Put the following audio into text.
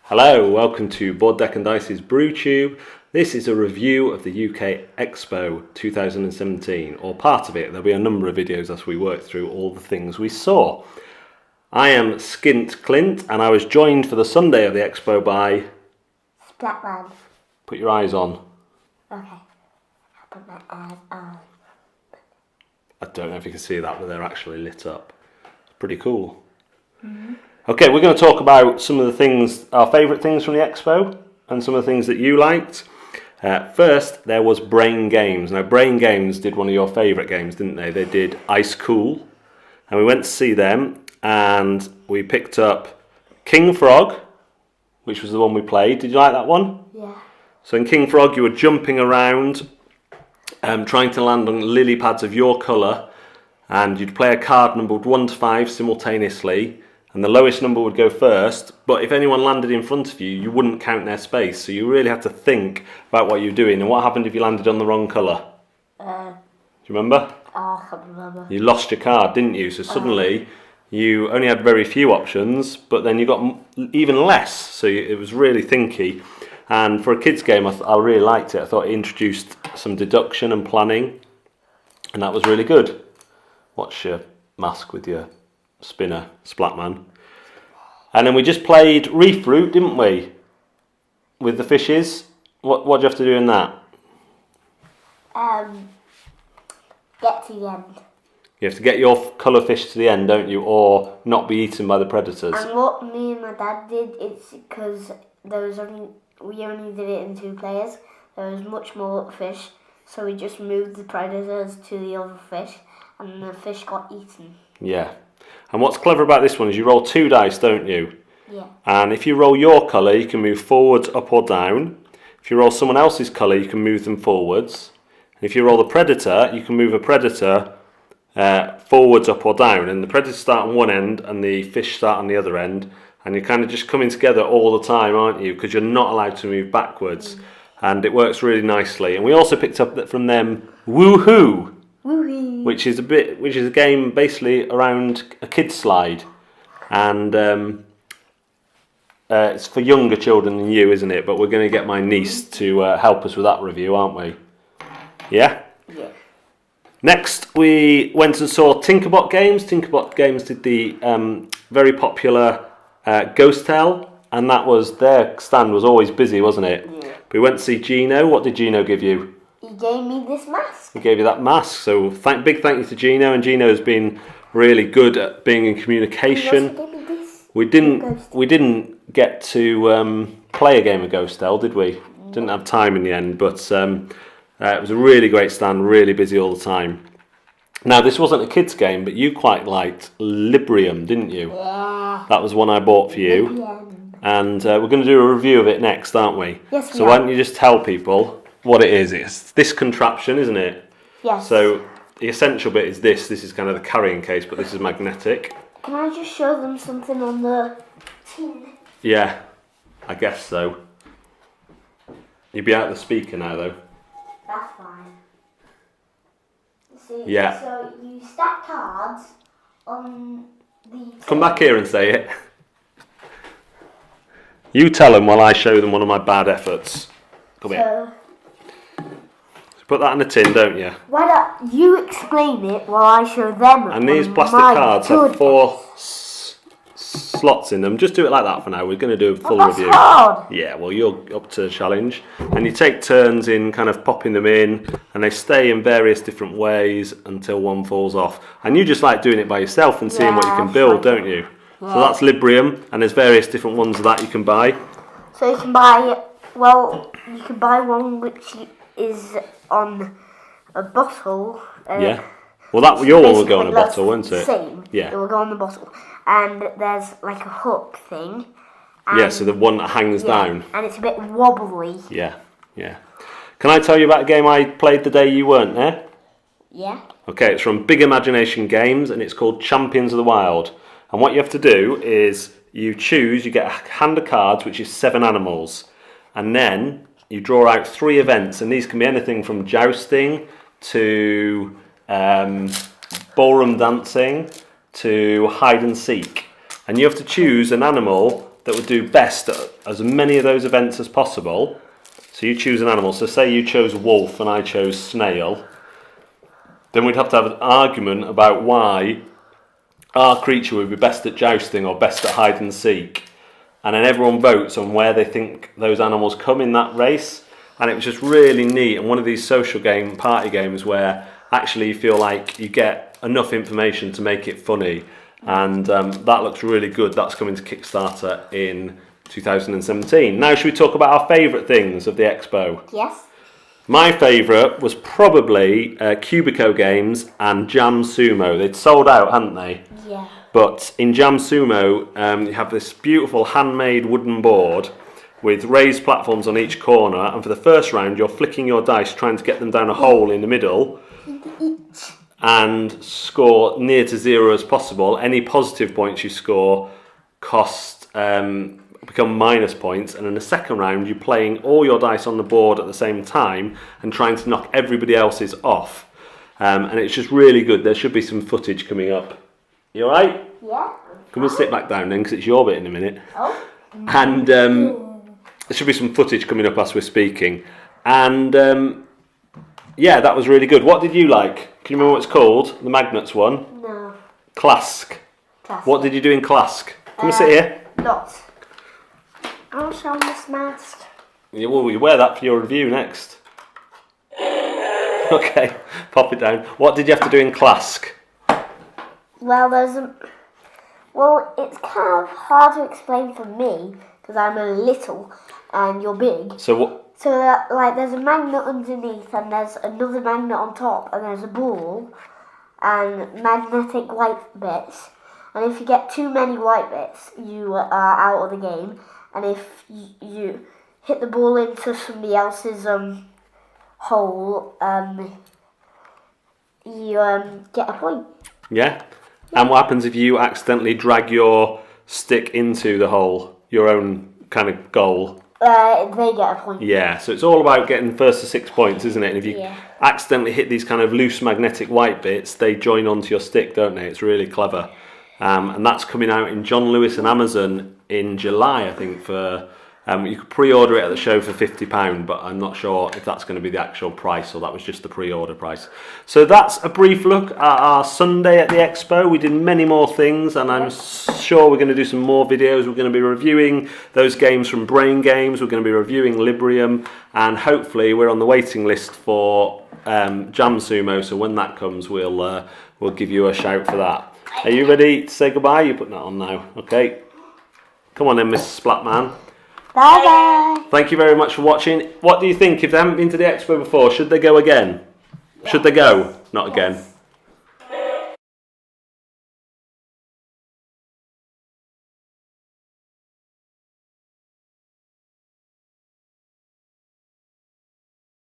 Hello, welcome to Board Deck and Dice's BrewTube. This is a review of the UK Expo 2017, or part of it. There'll be a number of videos as we work through all the things we saw. I am Skint Clint, and I was joined for the Sunday of the Expo by... Splatman. Put your eyes on. Okay. I'll put my eyes on. I don't know if you can see that, but they're actually lit up. Pretty cool. Okay, we're going to talk about some of the things, our favourite things from the Expo, and some of the things that you liked. First, there was Brain Games. Now, Brain Games did one of your favourite games, didn't they? They did Ice Cool, and we went to see them, and we picked up King Frog, which was the one we played. Did you like that one? Yeah. So in King Frog, you were jumping around, trying to land on lily pads of your colour, and you'd play a card numbered 1 to 5 simultaneously, and the lowest number would go first, but if anyone landed in front of you, you wouldn't count their space, so you really had to think about what you were doing. And what happened if you landed on the wrong colour? Do you remember? Oh, I can't remember. You lost your card, didn't you? So suddenly, you only had very few options, but then you got even less, so it was really thinky. And for a kids game, I really liked it. I thought it introduced some deduction and planning, and that was really good. Watch your mask with your spinner, Splatman. And then we just played Reef Route, didn't we? With the fishes. What do you have to do in that? Get to the end. You have to get your colour fish to the end, don't you? Or not be eaten by the predators. And what me and my dad did, it's because we only did it in 2 players. There was much more fish, so we just moved the predators to the other fish, and the fish got eaten. Yeah. And what's clever about this one is you roll 2 dice, don't you? Yeah. And if you roll your colour, you can move forwards, up or down. If you roll someone else's colour, you can move them forwards. And if you roll the predator, you can move a predator forwards, up or down. And the predators start on one end and the fish start on the other end. And you're kind of just coming together all the time, aren't you? Because you're not allowed to move backwards. And it works really nicely. And we also picked up from them Woohoo! Which is a game basically around a kid's slide, and it's for younger children than you, isn't it? But we're going to get my niece to help us with that review, aren't we? Yeah. Yeah. Next, we went and saw Tinkerbot Games. Tinkerbot Games did the very popular Ghost Tale, and their stand was always busy, wasn't it? Yeah. We went to see Gino. What did Gino give you? He gave me this mask. He gave you that mask, so big thank you to Gino, and Gino's been really good at being in communication. He also gave me this. We didn't get to play a game of Ghost Tale, did we? Didn't have time in the end, but it was a really great stand, really busy all the time. Now, this wasn't a kids game, but you quite liked Librium, didn't you? Yeah. That was one I bought for you, and we're going to do a review of it next, aren't we? Yes, we So why don't you just tell people what it is? It's this contraption, isn't it? Yes. So the essential bit is this. This is kind of the carrying case, but this is magnetic. Can I just show them something on the tin? Yeah, I guess so. You'd be out the speaker now, though. That's fine. See, Yeah. So you stack cards on the... Come back here and say it. You tell them while I show them one of my bad efforts. Come here. Put that in the tin, don't you? Why don't you explain it while I show them? And these plastic cards have 4 slots in them. Just do it like that for now. We're going to do a full review. Hard. Yeah, well, you're up to the challenge. And you take turns in kind of popping them in, and they stay in various different ways until one falls off. And you just like doing it by yourself and seeing what you can build, don't you? Yeah. So that's Librium, and there's various different ones of that you can buy. So you can buy, you can buy one which is on a bottle. Yeah. Well, your one will go on a bottle, won't it? Same. Yeah. It will go on the bottle, and there's like a hook thing. Yeah, so the one that hangs down. And it's a bit wobbly. Yeah, yeah. Can I tell you about a game I played the day you weren't there? Yeah. Okay, it's from Big Imagination Games, and it's called Champions of the Wild. And what you have to do is you get a hand of cards, which is 7 animals, and then you draw out 3 events, and these can be anything from jousting to ballroom dancing to hide and seek. And you have to choose an animal that would do best at as many of those events as possible. So you choose an animal. So say you chose wolf and I chose snail. Then we'd have to have an argument about why our creature would be best at jousting or best at hide and seek. And then everyone votes on where they think those animals come in that race. And it was just really neat. And one of these social game, party games where actually you feel like you get enough information to make it funny. And that looks really good. That's coming to Kickstarter in 2017. Now should we talk about our favourite things of the Expo? Yes. My favourite was probably Cubico Games and Jam Sumo. They'd sold out, hadn't they? Yeah. But in Jam Sumo, you have this beautiful handmade wooden board with raised platforms on each corner, and for the first round you're flicking your dice trying to get them down a hole in the middle and score near to zero as possible. Any positive points you score cost become minus points, and in the second round you're playing all your dice on the board at the same time and trying to knock everybody else's off, and it's just really good. There should be some footage coming up. You alright? Yeah. Come and sit back down then, because it's your bit in a minute. Oh. And there should be some footage coming up as we're speaking. And yeah, that was really good. What did you like? Can you remember what it's called? The magnets one? No. Clask. Class. What did you do in Clask? Come and sit here. Lots. I'll show this mask. Yeah, well, you wear that for your review next. Okay, pop it down. What did you have to do in Clask? Well, well, it's kind of hard to explain for me because I'm a little and you're big. So what? So like, there's a magnet underneath and there's another magnet on top and there's a ball and magnetic white bits. And if you get too many white bits, you are out of the game. And if you hit the ball into somebody else's hole, you get a point. Yeah. And what happens if you accidentally drag your stick into the hole, your own kind of goal? They get a point. Yeah, so it's all about getting first to 6 points, isn't it? And if you accidentally hit these kind of loose magnetic white bits, they join onto your stick, don't they? It's really clever. And that's coming out in John Lewis and Amazon in July, I think, for... you could pre-order it at the show for £50, but I'm not sure if that's going to be the actual price or that was just the pre-order price. So that's a brief look at our Sunday at the Expo. We did many more things, and I'm sure we're going to do some more videos. We're going to be reviewing those games from Brain Games. We're going to be reviewing Librium, and hopefully we're on the waiting list for Jam Sumo. So when that comes, we'll give you a shout for that. Are you ready to say goodbye? You're putting that on now, okay? Come on then, Mrs. Splatman. Bye-bye. Thank you very much for watching. What do you think? If they haven't been to the Expo before, should they go again? Yeah. Should they go? Not again.